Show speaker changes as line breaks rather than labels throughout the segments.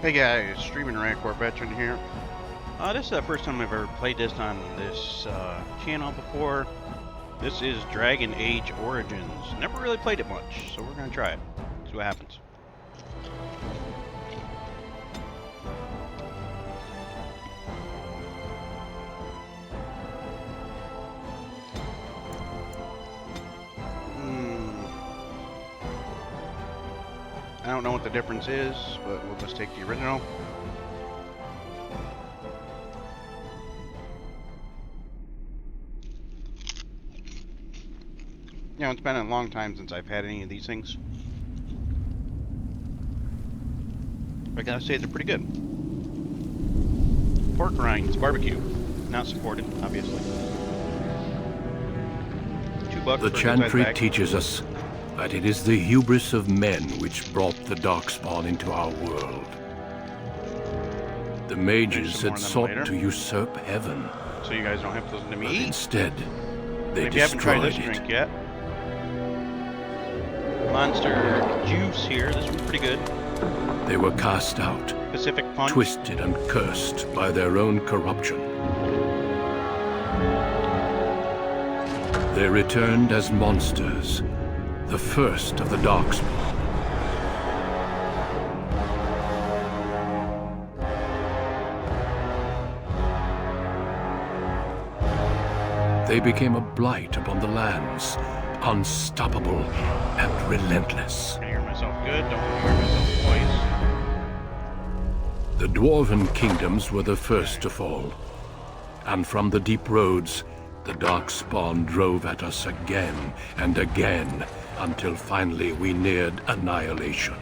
Hey guys, Streaming Rancor Veteran here. This is the first time I've ever played this on this channel before. This is Dragon Age Origins. Never really played it much, so we're gonna try it. See what happens. I don't know what the difference is, but we'll just take the original. You know, it's been a long time since I've had any of these things. I gotta say, they're pretty good. Pork rinds, barbecue. Not supported, obviously. $2
The
for a
Chantry
bag.
teaches us that it is the hubris of men which brought the Darkspawn into our world. The mages
Some more
had
of them
sought
later.
to usurp heaven,
So you guys don't have to listen to
but
me.
instead, they
If you haven't tried
destroyed
this
it.
drink yet. Monster Juice here. This one's pretty good.
They were cast out,
Pacific Punch.
twisted and cursed by their own corruption. They returned as monsters, the first of the Darkspawn. They became a blight upon the lands, unstoppable and relentless.
I hear myself good. Don't hear myself twice.
The Dwarven kingdoms were the first to fall, and from the deep roads, the Darkspawn drove at us again and again, until finally we neared annihilation.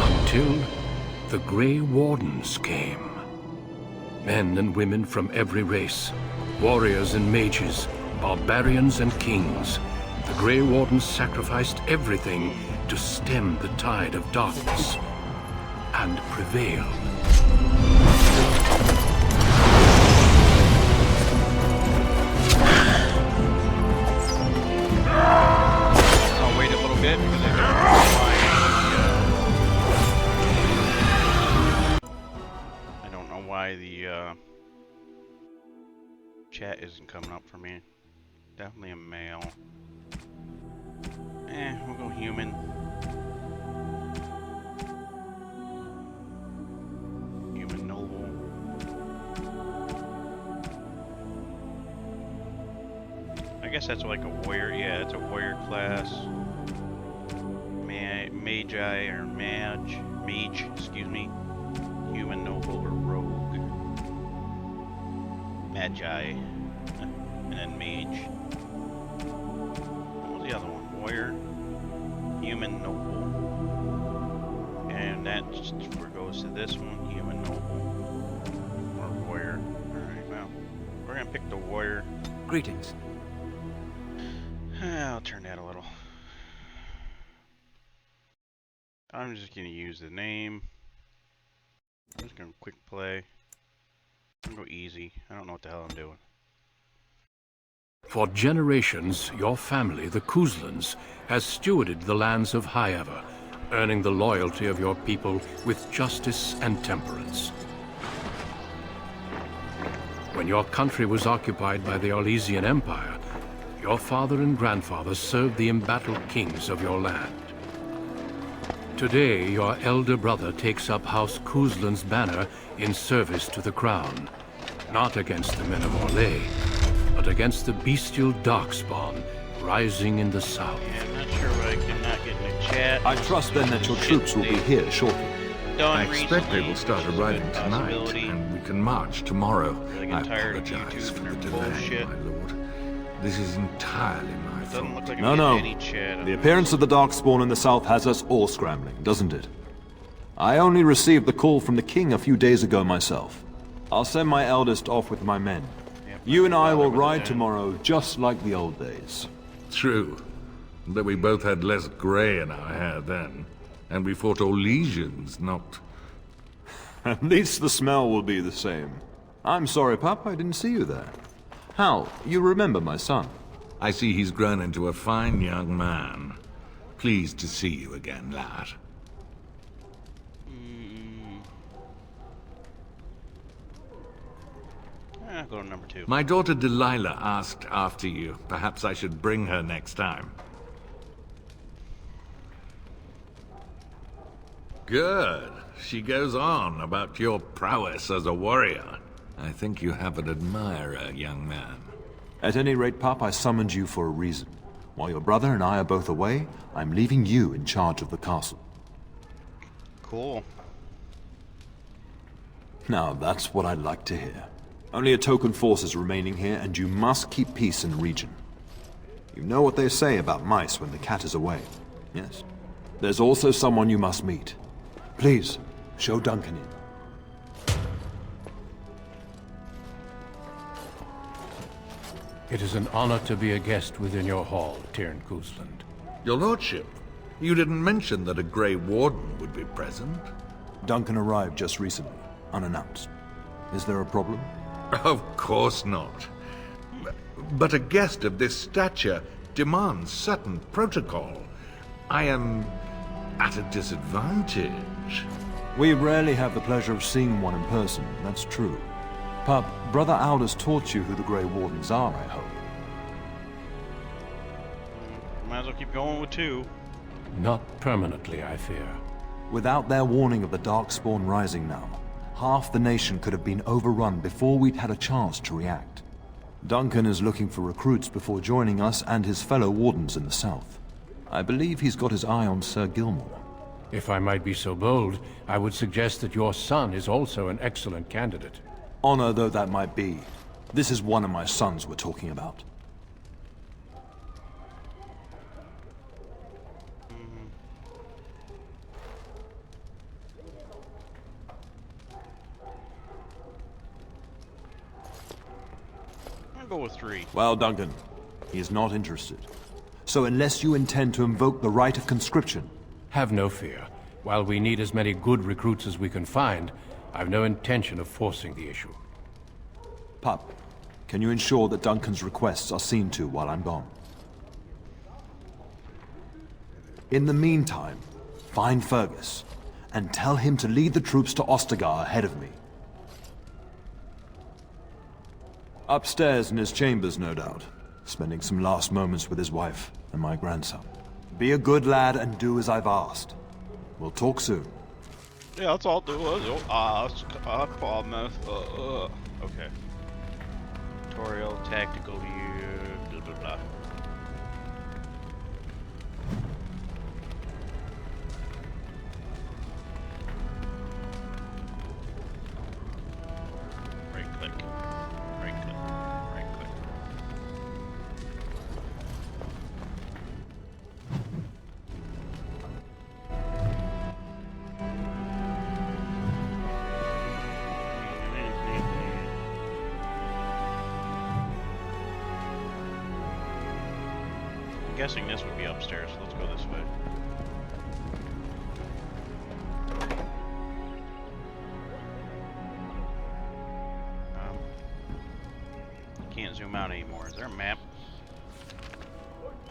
Until the Grey Wardens came. Men and women from every race, warriors and mages, barbarians and kings. The Grey Wardens sacrificed everything to stem the tide of darkness, and prevailed.
I'll wait a little bit because I don't know why. I don't know why the chat isn't coming up for me. Definitely a male. We'll go human. Human noble. I guess that's like a warrior. Yeah, it's a warrior class. Magi or mage, excuse me. Human noble or rogue. Magi. And then mage. What was the other one? Warrior. Human noble. And that just goes to this one. Human noble. Or warrior. Alright, well. We're gonna pick the warrior.
Greetings.
I'll turn that a little. I'm just gonna use the name. I'm just gonna quick play. I'm gonna go easy. I don't know what the hell I'm doing.
For generations, your family, the Kuzlans, has stewarded the lands of Highever, earning the loyalty of your people with justice and temperance. When your country was occupied by the Orlesian Empire, your father and grandfather served the embattled kings of your land. Today, your elder brother takes up House Kuzlan's banner in service to the crown, not against the men of Orlais, but against the bestial Darkspawn rising in the south.
Yeah, I'm not sure why I cannot get in the chat.
I trust then that your troops will be here shortly.
Done
I expect they will start
recently,
arriving
which is a
tonight,
possibility.
and we can march tomorrow.
Really
I
get tired of
apologize
YouTube
for
and
the
their
delay,
bullshit.
my lord. This is entirely my
Doesn't look
fault.
like
No,
I'm
no.
getting any chat.
The appearance of the Darkspawn in the south has us all scrambling, doesn't it? I only received the call from the king a few days ago myself. I'll send my eldest off with my men.
Yep,
You and I will
with
ride
that.
tomorrow just like the old days.
True. That we both had less grey in our hair then. And we fought Orlesians, not...
At least the smell will be the same. I'm sorry, Pup, I didn't see you there. Hal, you remember my son?
I see he's grown into a fine young man. Pleased to see you again, lad.
Go to number 2.
My daughter Delilah asked after you. Perhaps I should bring her next time. Good. She goes on about your prowess as a warrior. I think you have an admirer, young man.
At any rate, Pup, I summoned you for a reason. While your brother and I are both away, I'm leaving you in charge of the castle.
Cool.
Now, that's what I'd like to hear. Only a token force is remaining here, and you must keep peace in the region. You know what they say about mice when the cat is away, yes? There's also someone you must meet. Please, show Duncan in.
It is an honor to be a guest within your hall, Tyrn Cousland.
Your lordship, you didn't mention that a Grey Warden would be present.
Duncan arrived just recently, unannounced. Is there a problem?
Of course not. But a guest of this stature demands certain protocol. I am at a disadvantage.
We rarely have the pleasure of seeing one in person, that's true. Pup, Brother Aldous taught you who the Grey Wardens are, I hope.
Might as well keep going with 2.
Not permanently, I fear.
Without their warning of the Darkspawn rising now, half the nation could have been overrun before we'd had a chance to react. Duncan is looking for recruits before joining us and his fellow wardens in the south. I believe he's got his eye on Sir Gilmore.
If I might be so bold, I would suggest that your son is also an excellent candidate.
Honor though that might be, this is one of my sons we're talking about.
I'll go with 3.
Well, Duncan, he is not interested. So unless you intend to invoke the right of conscription...
Have no fear. While we need as many good recruits as we can find, I've no intention of forcing the issue.
Pup, can you ensure that Duncan's requests are seen to while I'm gone? In the meantime, find Fergus, and tell him to lead the troops to Ostagar ahead of me. Upstairs in his chambers, no doubt, spending some last moments with his wife and my grandson. Be a good lad and do as I've asked. We'll talk soon.
Yeah, that's all I'll do is ask. I promise. Okay. Tutorial, tactical view, blah blah blah. Right click. Right click. Right click. I'm guessing this would be upstairs, so let's go this way. Can't zoom out anymore. Is there a map?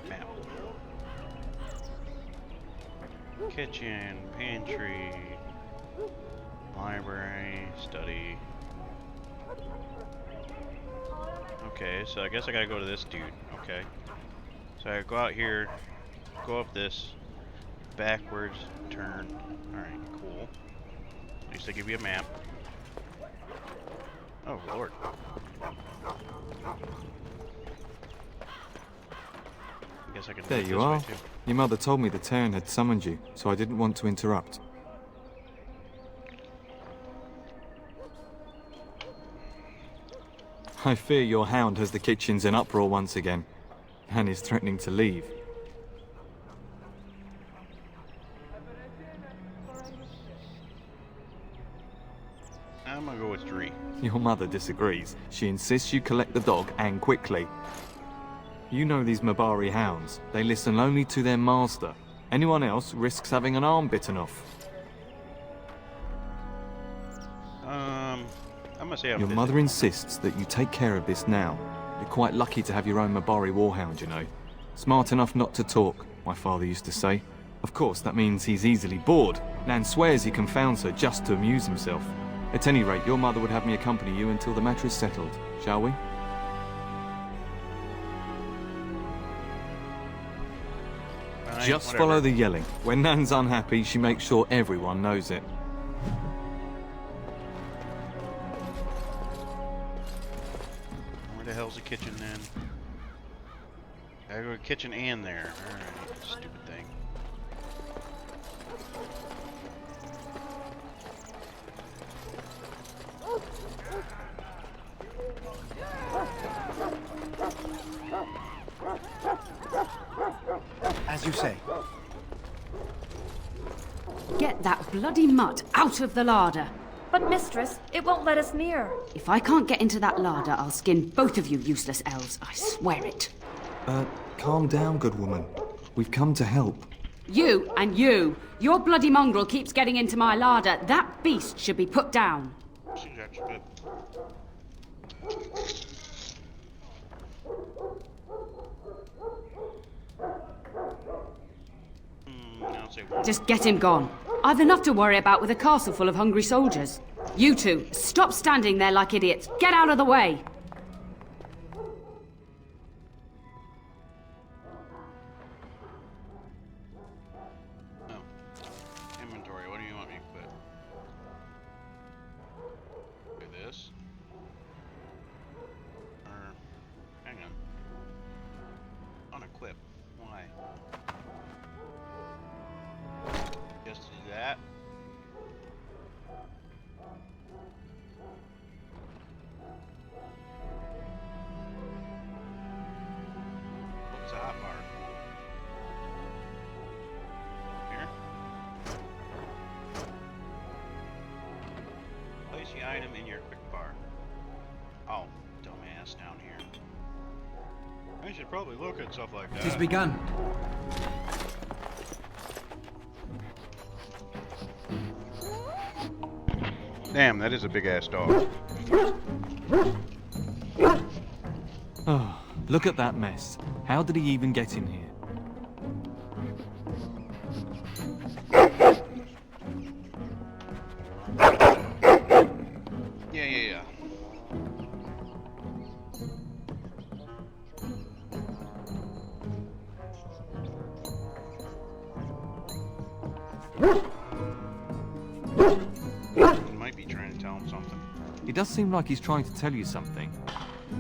Map. Kitchen, pantry, library, study. Okay, so I guess I gotta go to this dude. Okay. So I go out here, go up this, backwards, turn. Alright, cool. At least they give you a map. Oh, Lord. I guess I can do
There
it
you
this way,
are.
too.
Your mother told me the Terran had summoned you, so I didn't want to interrupt. I fear your hound has the kitchens in uproar once again, and is threatening to leave.
I'm gonna go with 3.
Your mother disagrees. She insists you collect the dog, and quickly. You know these Mabari hounds. They listen only to their master. Anyone else risks having an arm bitten off.
I'm gonna say I'm
Your
busy.
mother insists that you take care of this now. You're quite lucky to have your own Mabari warhound, you know. Smart enough not to talk, my father used to say. Of course, that means he's easily bored. Nan swears he confounds her just to amuse himself. At any rate, your mother would have me accompany you until the matter is settled, shall we?
Fine,
Just
whatever.
follow the yelling. When Nan's unhappy, she makes sure everyone knows it.
Where the hell's the kitchen then? Gotta go to the kitchen and there. Alright, stupid thing.
As you say.
Get that bloody mutt out of the larder.
But mistress, it won't let us near.
If I can't get into that larder, I'll skin both of you useless elves. I swear it.
Calm down, good woman. We've come to help.
You and you. Your bloody mongrel keeps getting into my larder. That beast should be put down.
Seems actually good. I'll say one.
Just get him gone. I've enough to worry about with a castle full of hungry soldiers. You two, stop standing there like idiots. Get out of the way.
Oh. Inventory, what do you want me to put? Do this? Or, hang on. Unequip. Why? Just to do that? What's the hot bar? Here? Place the item in your quick bar. Oh, dumbass down here. I should probably look at stuff like that.
It has begun.
Damn, that is a big ass dog.
Oh, look at that mess. How did he even get in here?
Yeah. He might be trying to tell him something.
It does seem like he's trying to tell you something.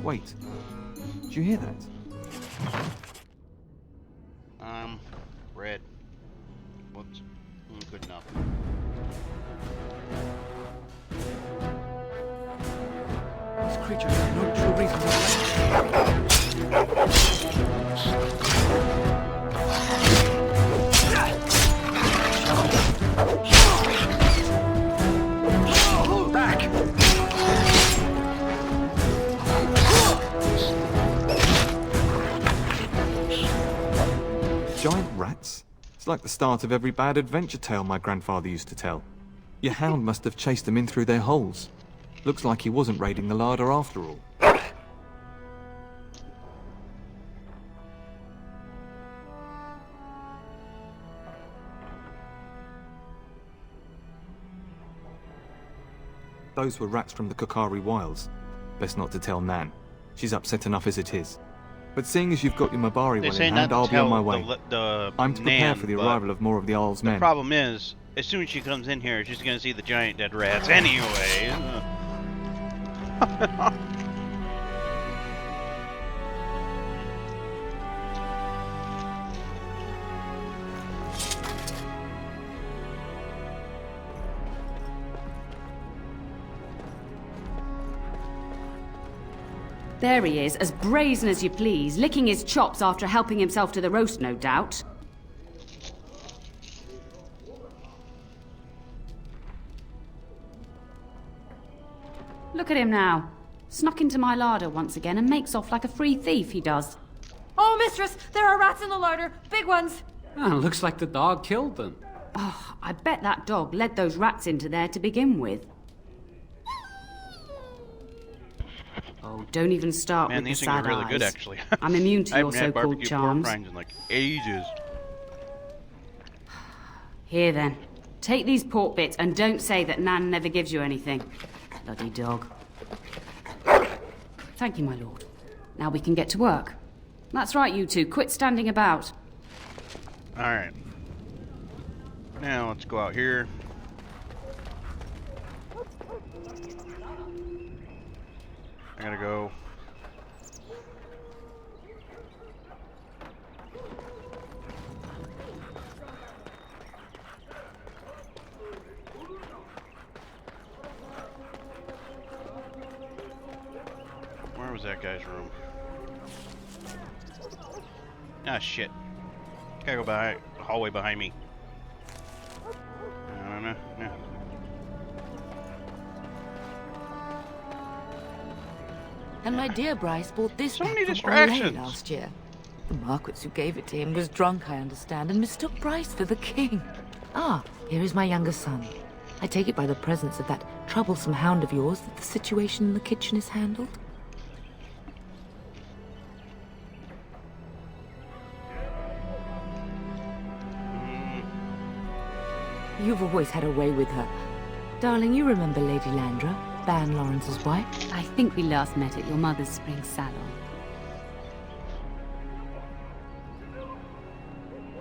Wait, did you hear that?
Red. Whoops. Good enough.
These creatures have no true reason to fight. Back!
Giant rats? It's like the start of every bad adventure tale my grandfather used to tell. Your hound must have chased them in through their holes. Looks like he wasn't raiding the larder after all. Those were rats from the Kokari Wilds. Best not to tell Nan. She's upset enough as it is. But seeing as you've got your Mabari
They
one
say
in
not
hand,
to
I'll be on
tell
my way. I'm to prepare
Nan,
for the
but
arrival of more of the Jarl's
the
men.
problem is, as soon as she comes in here, she's gonna see the giant dead rats anyway.
There he is, as brazen as you please, licking his chops after helping himself to the roast, no doubt. Look at him now. Snuck into my larder once again and makes off like a free thief, he does.
Oh, mistress, there are rats in the larder. Big ones.
Ah, looks like the dog killed them.
Oh, I bet that dog led those rats into there to begin with. Oh, don't even start
Man,
with the
these things are
sad
really good,
eyes.
actually.
I'm immune to
I
your
haven't had
so-called
barbecue pork
charms.
rinds in like ages.
Here then, take these pork bits and don't say that Nan never gives you anything. Bloody dog. Thank you, my lord. Now we can get to work. That's right, you two. Quit standing about.
Alright. Now let's go out here. I gotta go. Where was that guy's room? Ah, shit. Gotta go by the hallway behind me. No.
And my dear Bryce bought this
So
back
many
from
distractions.
Orlais last year. The Marquis who gave it to him was drunk, I understand, and mistook Bryce for the king. Ah, here is my younger son. I take it by the presence of that troublesome hound of yours that the situation in the kitchen is handled? You've always had a way with her. Darling, you remember Lady Landra, Ban Lawrence's wife?
I think we last met at your mother's spring salon.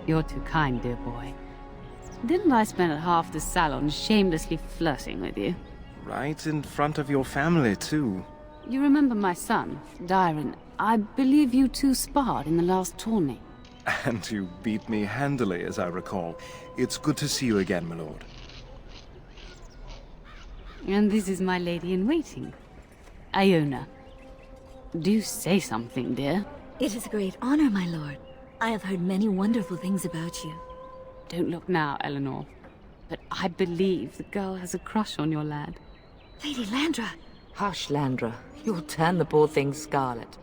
You're too kind, dear boy. Didn't I spend half the salon shamelessly flirting with you?
Right in front of your family, too.
You remember my son, Dyron. I believe you two sparred in the last tourney.
And you beat me handily, as I recall. It's good to see you again, my lord.
And this is my lady-in-waiting, Iona. Do say something, dear.
It is a great honor, my lord. I have heard many wonderful things about you.
Don't look now, Eleanor. But I believe the girl has a crush on your lad.
Lady Landra!
Hush, Landra. You'll turn the poor thing scarlet.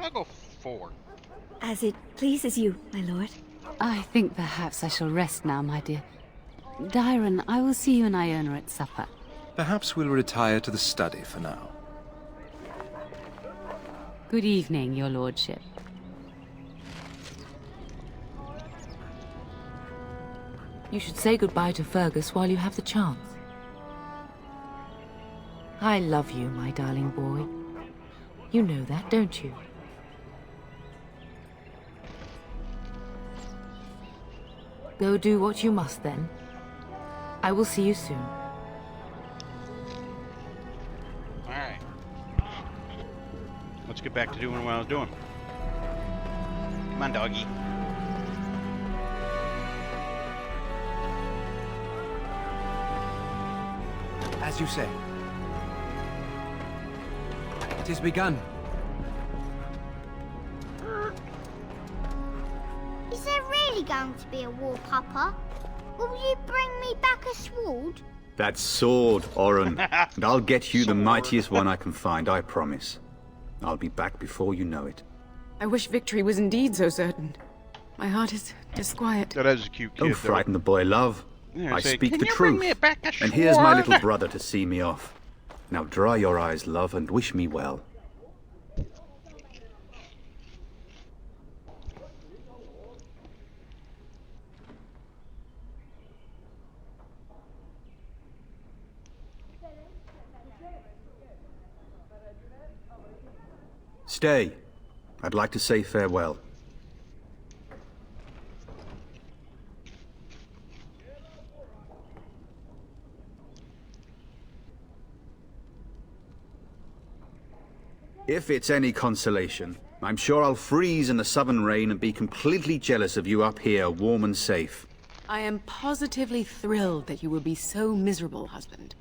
I'll go 4.
As it pleases you, my lord.
I think perhaps I shall rest now, my dear. Dyron, I will see you and Iona at supper.
Perhaps we'll retire to the study for now.
Good evening, your lordship.
You should say goodbye to Fergus while you have the chance. I love you, my darling boy. You know that, don't you? Go do what you must, then. I will see you soon.
Alright. Let's get back to doing what I was doing. Come on, doggy.
As you say. It is begun.
Is there really going to be a war, Papa? Will you bring me back a sword?
That sword, Oren. And I'll get you the mightiest one I can find, I promise. I'll be back before you know it.
I wish victory was indeed so certain. My heart is disquiet.
That is a cute kid.
Don't frighten the boy, love.
Yeah,
I
say,
speak
"Can
the
you bring
truth.
me back a
And here's my
sword?"
little brother to see me off. Now dry your eyes, love, and wish me well. Stay. I'd like to say farewell. If it's any consolation, I'm sure I'll freeze in the southern rain and be completely jealous of you up here, warm and safe.
I am positively thrilled that you will be so miserable, husband.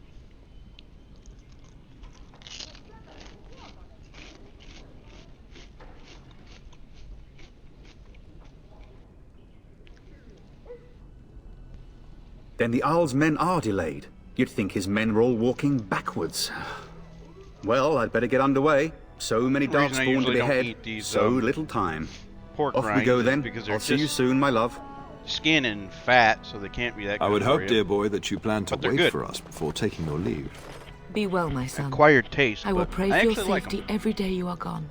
Then the Jarl's men are delayed. You'd think his men were all walking backwards. Well, I'd better get underway. So many darkspawn to behead, so little time.
Pork
Off we go then.
Because they're
I'll see you soon, my love.
Skin and fat, so they can't be that good.
I would
for
hope,
you.
dear boy, that you plan to
But they're
wait
good.
for us before taking your leave.
Be well, my son.
Acquired taste.
I will
but
pray
I
for your
actually like 'em.
safety every day you are gone.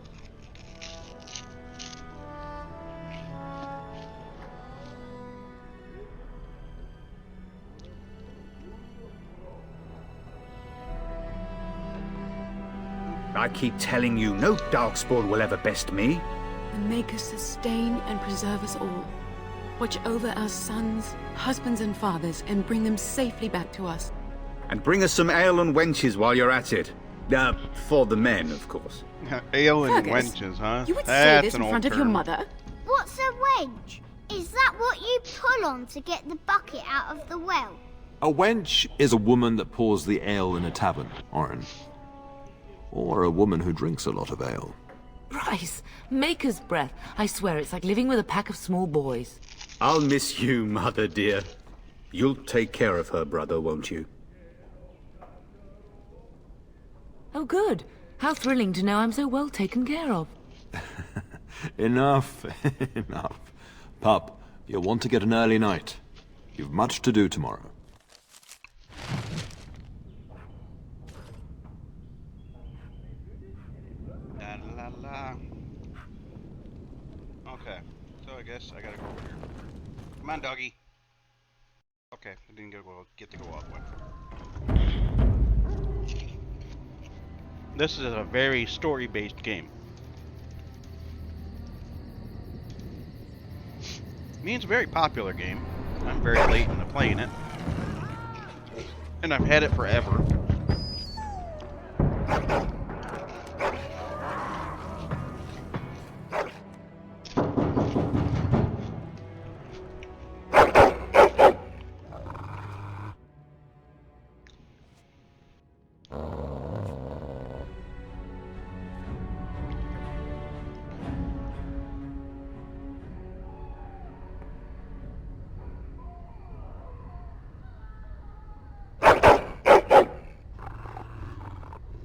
I keep telling you, no darkspawn will ever best me.
And make us sustain and preserve us all. Watch over our sons, husbands and fathers, and bring them safely back to us.
And bring us some ale and wenches while you're at it. For the men, of course.
Ale and
Fergus,
wenches, huh?
You would say
That's
this
an
in
old
front of your
term.
mother?
What's a wench? Is that what you pull on to get the bucket out of the well?
A wench is a woman that pours the ale in a tavern, Orin. Or a woman who drinks a lot of ale.
Bryce, maker's breath. I swear it's like living with a pack of small boys.
I'll miss you, mother dear. You'll take care of her, brother, won't you?
Oh, good. How thrilling to know I'm so well taken care of.
Enough, enough. Pup, you'll want to get an early night. You've much to do tomorrow.
La, la, la. Okay, so I guess I gotta go over here. Come on, doggy. Okay, I didn't get to go all the way. This is a very story-based game. I mean, it's a very popular game. I'm very late into playing it. And I've had it forever.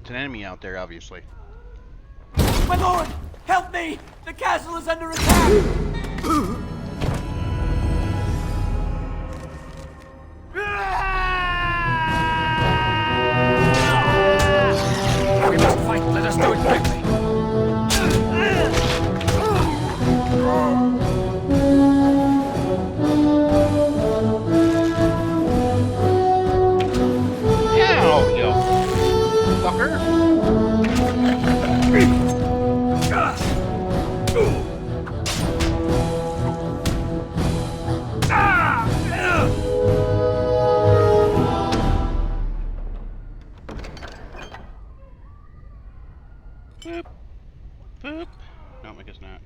It's an enemy out there, obviously.
My lord! Help me! The castle is under attack! We must fight. Let us do it quickly.
Ow, you fucker! Boop. Boop. No, I guess not.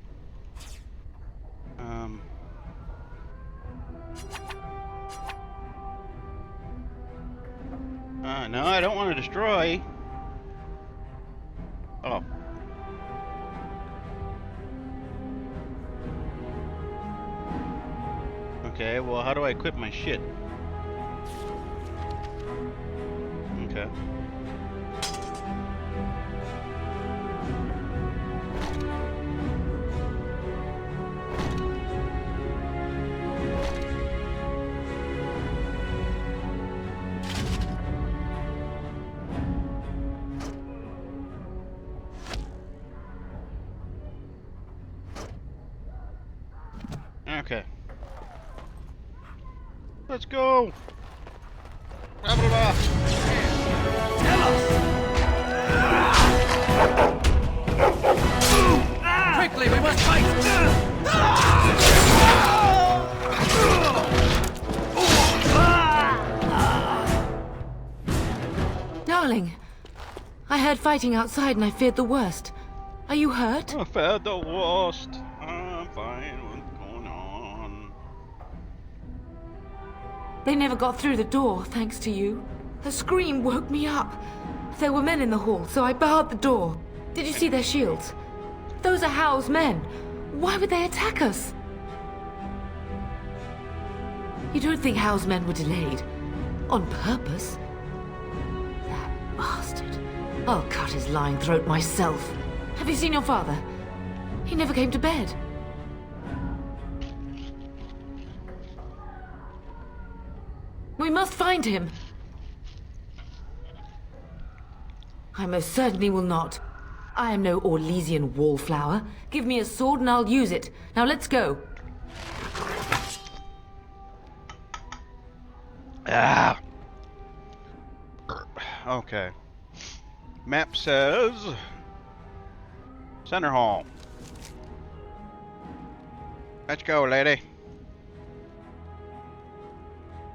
No, I don't want to destroy. Oh. Okay, well, how do I equip my shit? Okay. Okay. Let's go! Blah, blah, blah.
Quickly, we must fight!
Darling, I heard fighting outside and I feared the worst. Are you hurt?
I feared the worst. I'm fine. What's going on?
They never got through the door, thanks to you. A scream woke me up. There were men in the hall, so I barred the door. Did you see their shields? Those are Hal's men. Why would they attack us? You don't think Hal's men were delayed? On purpose? That bastard. I'll cut his lying throat myself. Have you seen your father? He never came to bed. We must find him. I most certainly will not. I am no Orlesian wallflower. Give me a sword and I'll use it. Now let's go.
Ah. Okay. Map says Center Hall. Let's go, lady.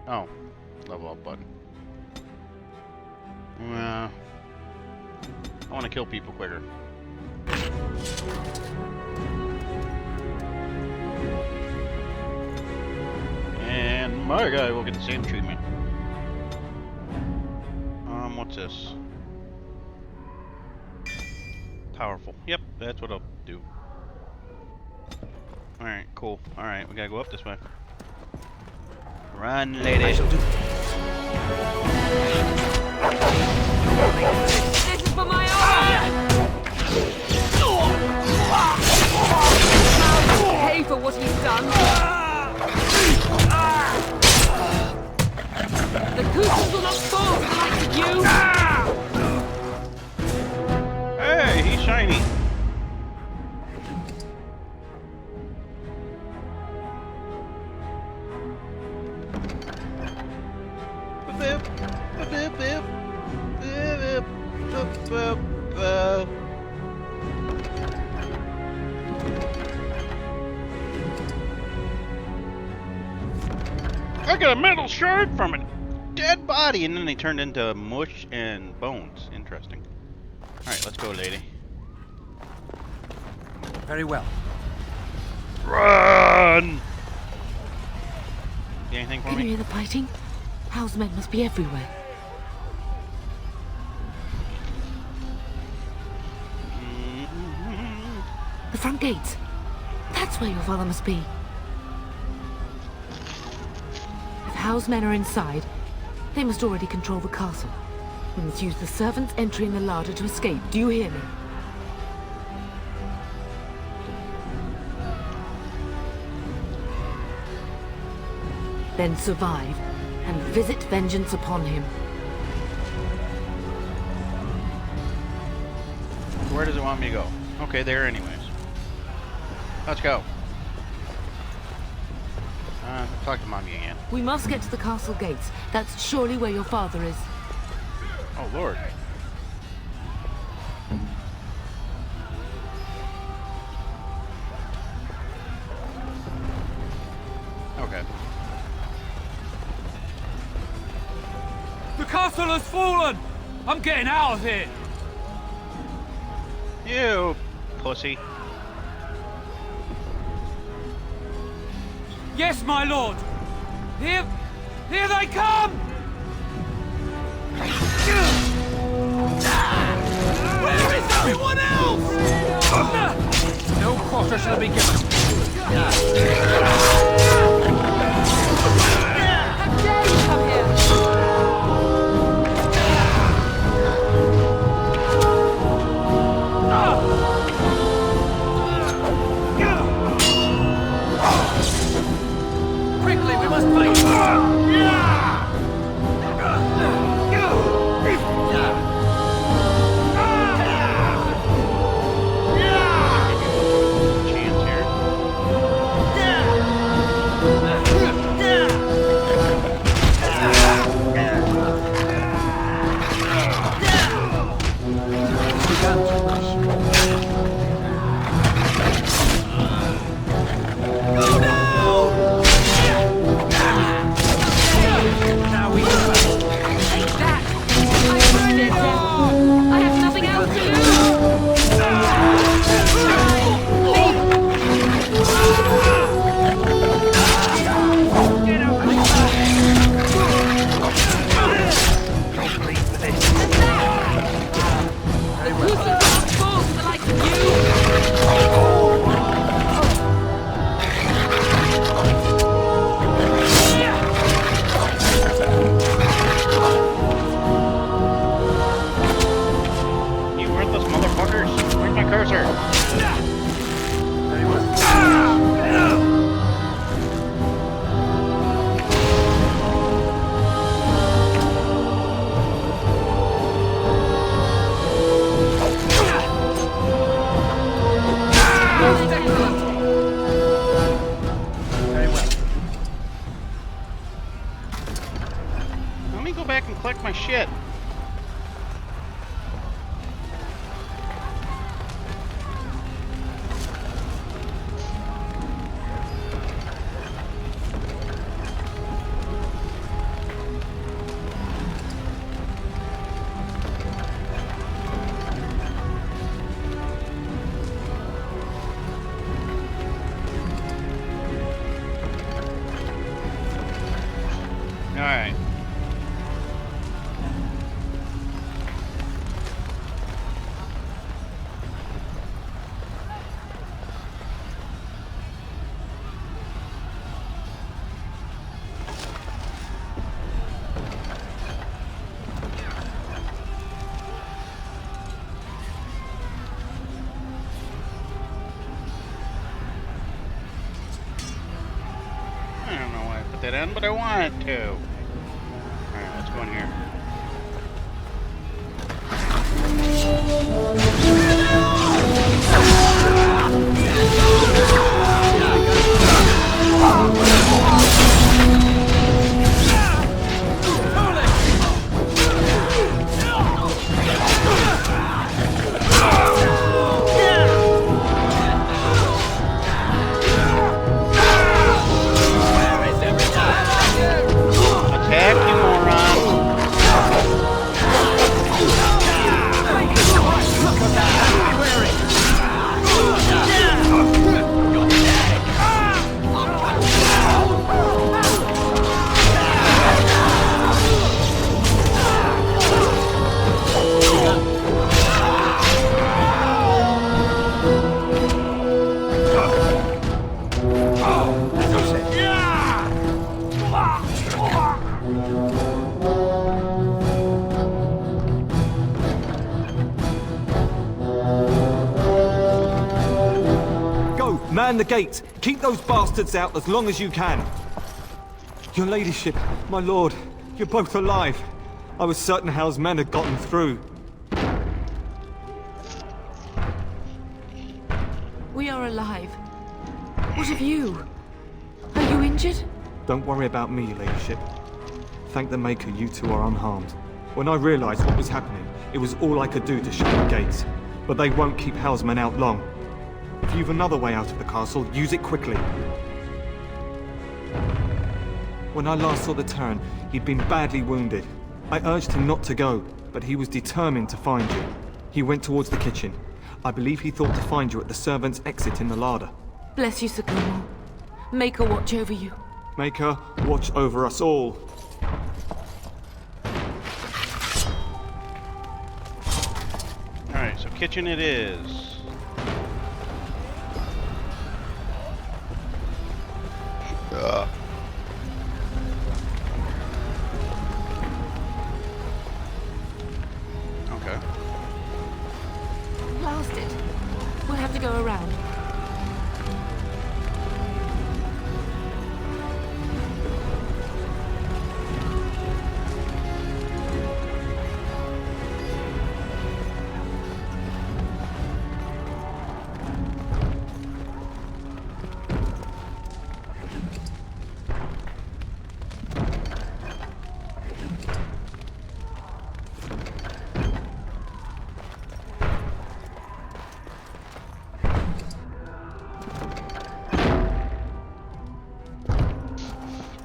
Oh, level up button. I want to kill people quicker. And my guy will get the same treatment. What's this? Powerful. Yep, that's what I'll do. Alright, cool. Alright, we gotta go up this way. Run, lady.
This is for my pay for what he's done. The Cooters will not fall for the likes of you.
Hey, he's shiny. I got a metal shard from a dead body, and then they turned into mush and bones. Interesting. Alright, let's go, lady.
Very well.
Run! See anything for
Can
me?
you hear the fighting? Hal's men must be everywhere. The front gates. That's where your father must be. If Hal's men are inside, they must already control the castle. We must use the servants' entry in the larder to escape. Do you hear me? Then survive and visit vengeance upon him.
Where does it want me to go? Okay, there anyways. Let's go. Talk to Mommy again.
We must get to the castle gates. That's surely where your father is.
Oh, Lord. Okay.
The castle has fallen! I'm getting out of here!
You pussy.
Yes, my lord! Here they come! Where is everyone else? No quarter shall be given.
How dare you come here?
Quickly, we must fight!
Chance here. dead end, but I wanted to. Alright, let's go in here. Attack, you moron!
Man the gate! Keep those bastards out as long as you can! Your ladyship, my lord, you're both alive. I was certain Hal's men had gotten through.
We are alive. What of you? Are you injured?
Don't worry about me, ladyship. Thank the Maker you two are unharmed. When I realized what was happening, it was all I could do to shut the gates. But they won't keep Hal's men out long. If you've another way out of the castle, use it quickly. When I last saw the Terran, he'd been badly wounded. I urged him not to go, but he was determined to find you. He went towards the kitchen. I believe he thought to find you at the servants' exit in the larder.
Bless you, Sir Cornwall. Maker watch over you.
Maker watch over us all.
Alright, so kitchen it is. Okay.
Blasted. We'll have to go around.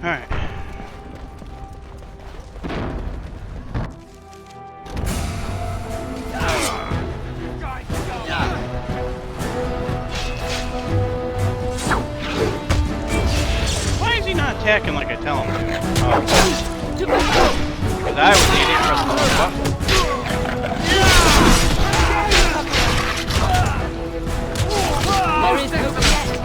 Alright. Why is he not attacking like I tell him to? Because I was the idiot pressing the button.
There is hope yet.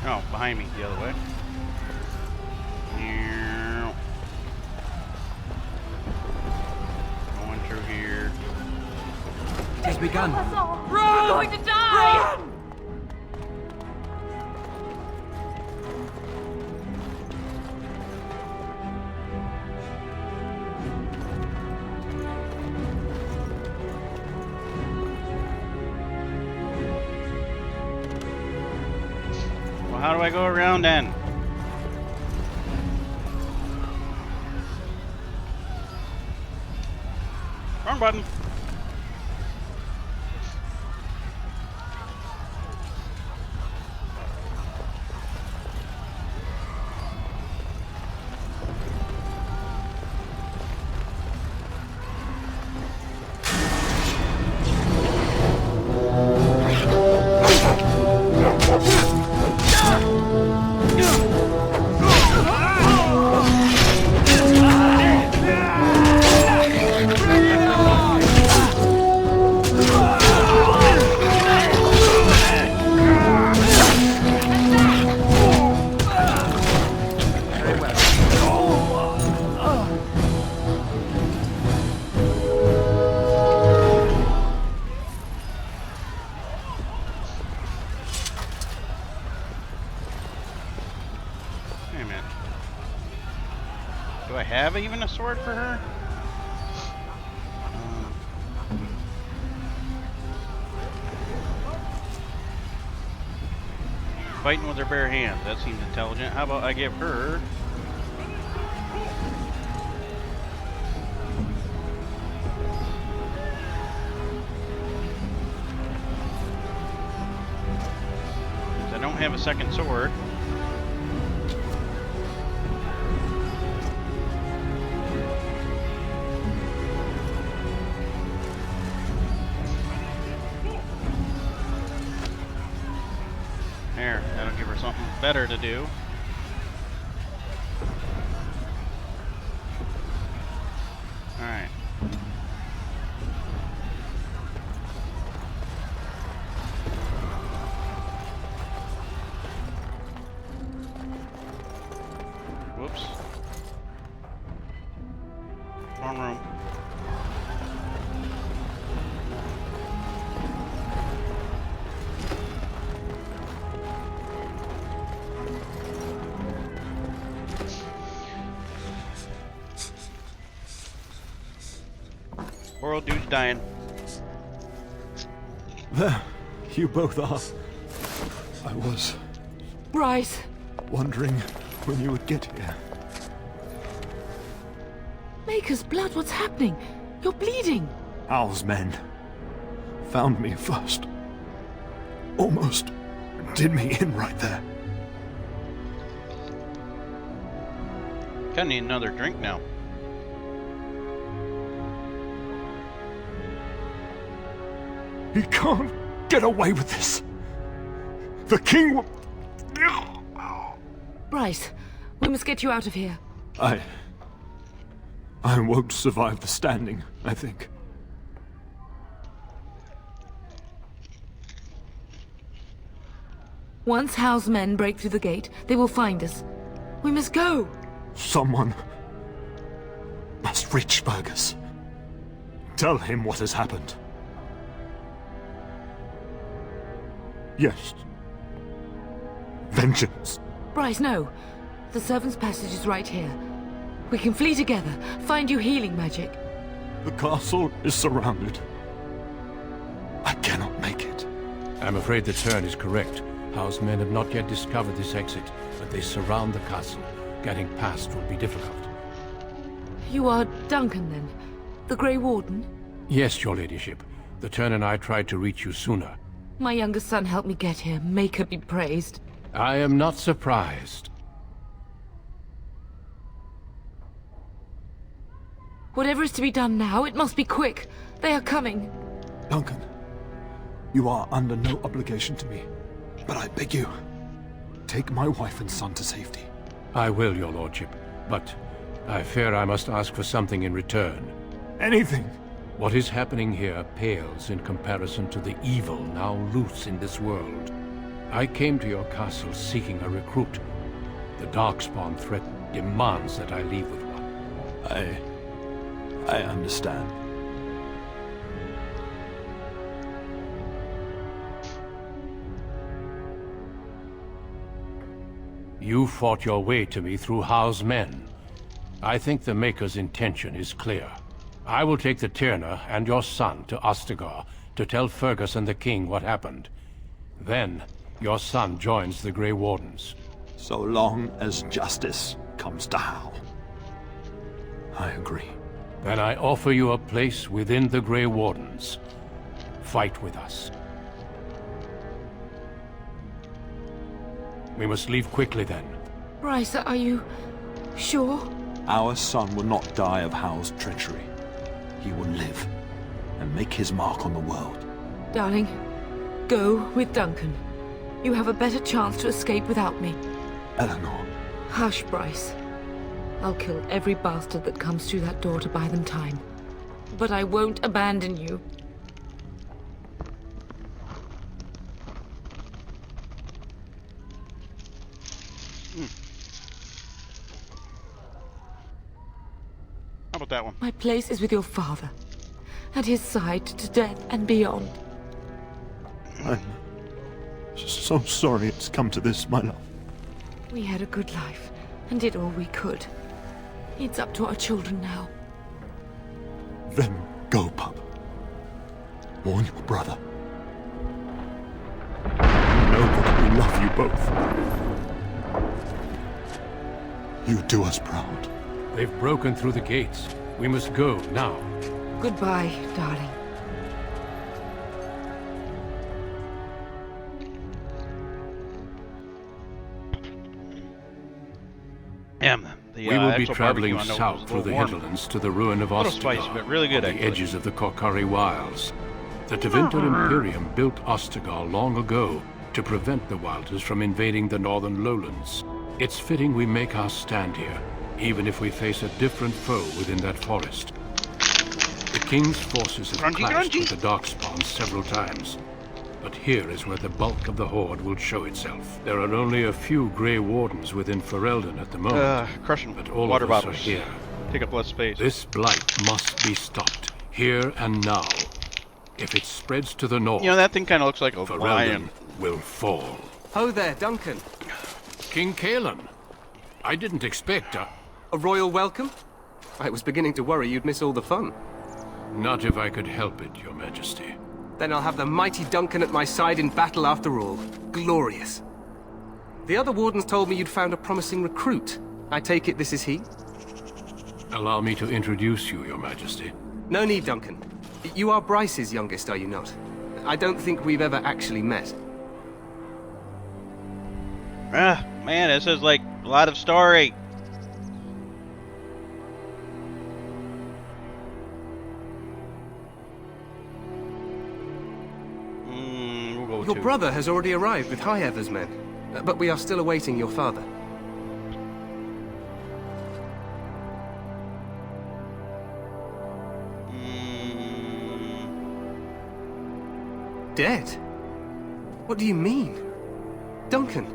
Oh, behind me, the other way. Going through here.
It has begun.
Run! We're going to die! Run!
Well, how do I go around then? Wrong button. have even a sword for her? Fighting with her bare hands. That seems intelligent. How about I give her... Since I don't have a second sword. There, that'll give her something better to do. Alright. Whoops. Wrong room. Poor old dude's dying.
There, you both are. I was
Bryce!
wondering when you would get here.
Maker's blood, what's happening? You're bleeding!
Hal's men found me first. Almost did me in right there.
Kinda need another drink now.
He can't get away with this. The king will...
Bryce, we must get you out of here.
I won't survive the standing, I think.
Once Hal's men break through the gate, they will find us. We must go.
Someone must reach Fergus. Tell him what has happened. Yes. Vengeance.
Bryce, no. The servant's passage is right here. We can flee together, find you healing magic.
The castle is surrounded. I cannot make it.
I'm afraid the turn is correct. Hal's men have not yet discovered this exit, but they surround the castle. Getting past will be difficult.
You are Duncan, then? The Grey Warden?
Yes, your ladyship. The turn and I tried to reach you sooner.
My younger son helped me get here. Maker be praised.
I am not surprised.
Whatever is to be done now, it must be quick. They are coming.
Duncan, you are under no obligation to me. But I beg you, take my wife and son to safety.
I will, your lordship. But I fear I must ask for something in return.
Anything.
What is happening here pales in comparison to the evil now loose in this world. I came to your castle seeking a recruit. The Darkspawn threat demands that I leave with one.
I understand.
You fought your way to me through Hal's men. I think the Maker's intention is clear. I will take the Tyrna and your son to Ostagar to tell Fergus and the king what happened. Then, your son joins the Grey Wardens.
So long as justice comes to Hal. I agree.
Then I offer you a place within the Grey Wardens. Fight with us. We must leave quickly then.
Bryce, are you sure?
Our son will not die of Hal's treachery. He will live and make his mark on the world.
Darling, go with Duncan. You have a better chance to escape without me.
Eleanor.
Hush, Bryce. I'll kill every bastard that comes through that door to buy them time. But I won't abandon you.
How about that one?
My place is with your father. At his side to death and beyond.
I'm so sorry it's come to this, my love.
We had a good life and did all we could.
It's up to our children now.
Then go, pup. Warn your brother. Know that we love you both. You do us proud.
They've broken through the gates. We must go now.
Goodbye, darling.
The,
we will be
actual
traveling
barbecue, I know,
south
was a
through the
little warm.
hinterlands to the ruin of
Little
Ostagar,
spicy, but really good,
on the
actually.
edges of the Korkari Wilds. The Tevinter Imperium built Ostagar long ago to prevent the Wilders from invading the northern lowlands. It's fitting we make our stand here, even if we face a different foe within that forest. The King's forces have clashed with the Darkspawn several times, but here is where the bulk of the Horde will show itself. There are only a few Grey Wardens within Ferelden at the moment,
crushing
but all
water
of us
bottles.
are here.
Take up less space.
This blight must be stopped, here and now. If it spreads to the north,
You know, that thing kind of looks like a
Ferelden
lion.
will fall.
Ho there, Duncan.
King Kaelan. I didn't expect
a royal welcome? I was beginning to worry you'd miss all the fun.
Not if I could help it, Your Majesty.
Then I'll have the mighty Duncan at my side in battle after all. Glorious. The other wardens told me you'd found a promising recruit. I take it this is he?
Allow me to introduce you, Your Majesty.
No need, Duncan. You are Bryce's youngest, are you not? I don't think we've ever actually met.
Ah, man, this is like a lot of story. We'll go
Your brother has already arrived with High-Ever's men, but we are still awaiting your father. Dead? What do you mean? Duncan,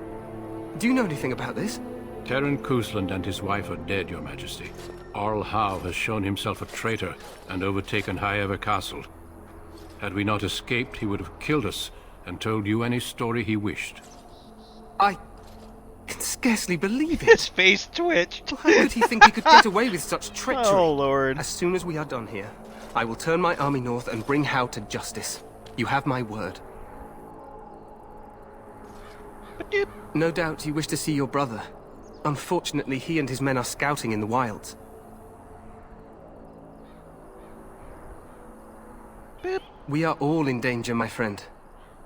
do you know anything about this?
Terran Cousland and his wife are dead, Your Majesty. Arl Howe has shown himself a traitor and overtaken High-Ever Castle. Had we not escaped, he would have killed us and told you any story he wished.
I can scarcely believe it.
His face twitched.
How could he think he could get away with such treachery?
Oh, Lord.
As soon as we are done here, I will turn my army north and bring Howe to justice. You have my word. No doubt you wish to see your brother. Unfortunately, he and his men are scouting in the wilds. We are all in danger, my friend.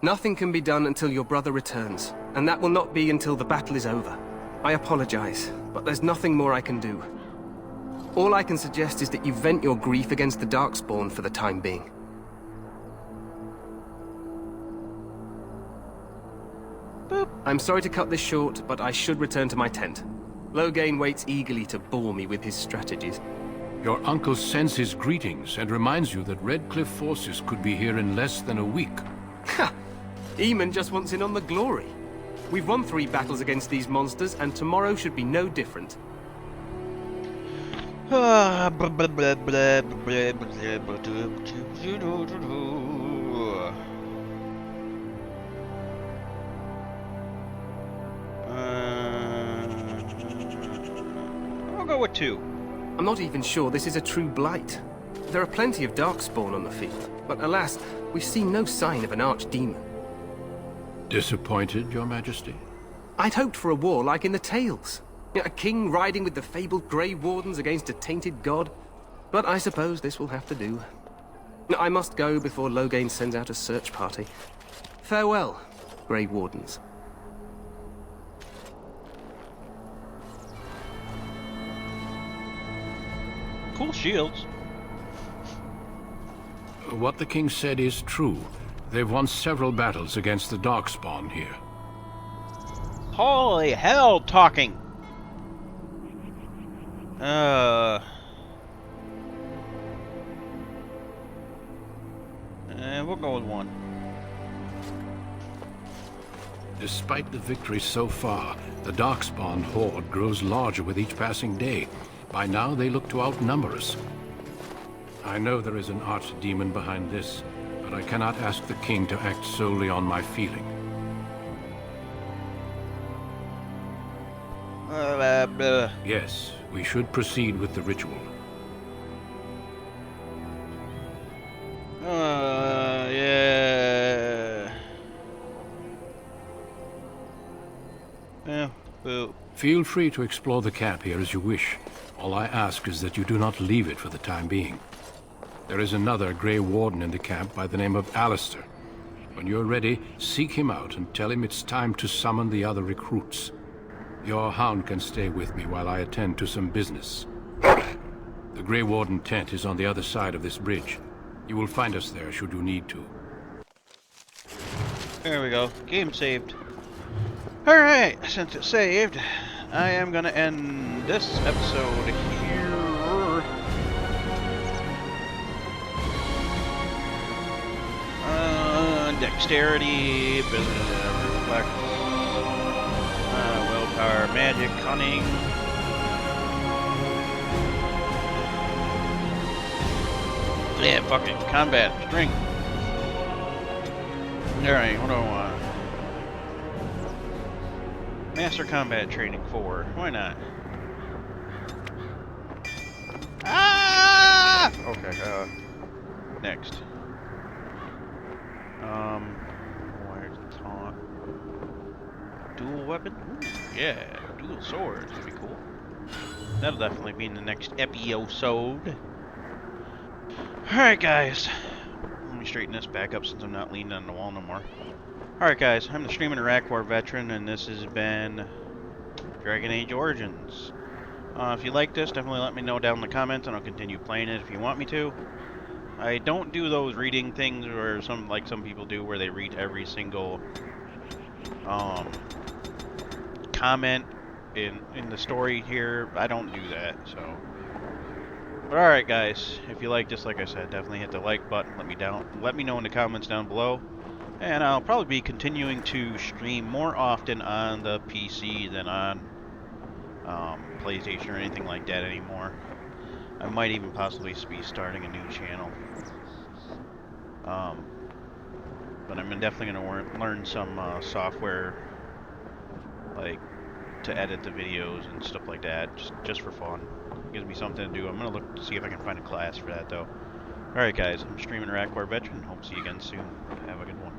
Nothing can be done until your brother returns, and that will not be until the battle is over. I apologize, but there's nothing more I can do. All I can suggest is that you vent your grief against the Darkspawn for the time being. I'm sorry to cut this short, but I should return to my tent. Loghain waits eagerly to bore me with his strategies.
Your uncle sends his greetings and reminds you that Redcliffe forces could be here in less than a week.
Ha! Eamon just wants in on the glory. We've won 3 battles against these monsters, and tomorrow should be no different.
I'll go with 2.
I'm not even sure this is a true blight. There are plenty of Darkspawn on the field, but alas, we've seen no sign of an archdemon.
Disappointed, Your Majesty?
I'd hoped for a war like in the tales. A king riding with the fabled Grey Wardens against a tainted god. But I suppose this will have to do. I must go before Loghain sends out a search party. Farewell, Grey Wardens.
Cool shields.
What the king said is true. They've won several battles against the Darkspawn here.
Holy hell, talking. We'll go with 1.
Despite the victory so far, the Darkspawn horde grows larger with each passing day. By now, they look to outnumber us. I know there is an archdemon behind this, but I cannot ask the king to act solely on my feeling. Yes, we should proceed with the ritual.
Yeah. Yeah, boo.
Feel free to explore the camp here as you wish. All I ask is that you do not leave it for the time being. There is another Grey Warden in the camp by the name of Alistair. When you're ready, seek him out and tell him it's time to summon the other recruits. Your hound can stay with me while I attend to some business. The Grey Warden tent is on the other side of this bridge. You will find us there should you need to.
There we go. Game saved. Alright, since it's saved, I am gonna end this episode here. Dexterity, reflex, willpower, magic, cunning. Yeah, fucking combat, strength. Alright, what do I want? Master Combat Training 4. Why not? Ah! Okay, next. Where's the taunt? Dual weapon? Ooh, yeah, dual swords would be cool. That'll definitely be in the next episode. Alright, guys. Let me straighten this back up since I'm not leaning on the wall no more. Alright, guys. I'm the Streaming Iraq War veteran, and this has been Dragon Age Origins. If you like this, definitely let me know down in the comments, and I'll continue playing it if you want me to. I don't do those reading things where some people do, where they read every single comment in the story here. I don't do that, so. But alright, guys, if you like this, like I said, definitely hit the like button. Let me know in the comments down below, and I'll probably be continuing to stream more often on the PC than on PlayStation or anything like that anymore. I might even possibly be starting a new channel. But I'm definitely going to learn some software, like, to edit the videos and stuff like that, just for fun. It gives me something to do. I'm going to look to see if I can find a class for that, though. Alright, guys, I'm Streaming Iraq War veteran. Hope to see you again soon. Have a good one.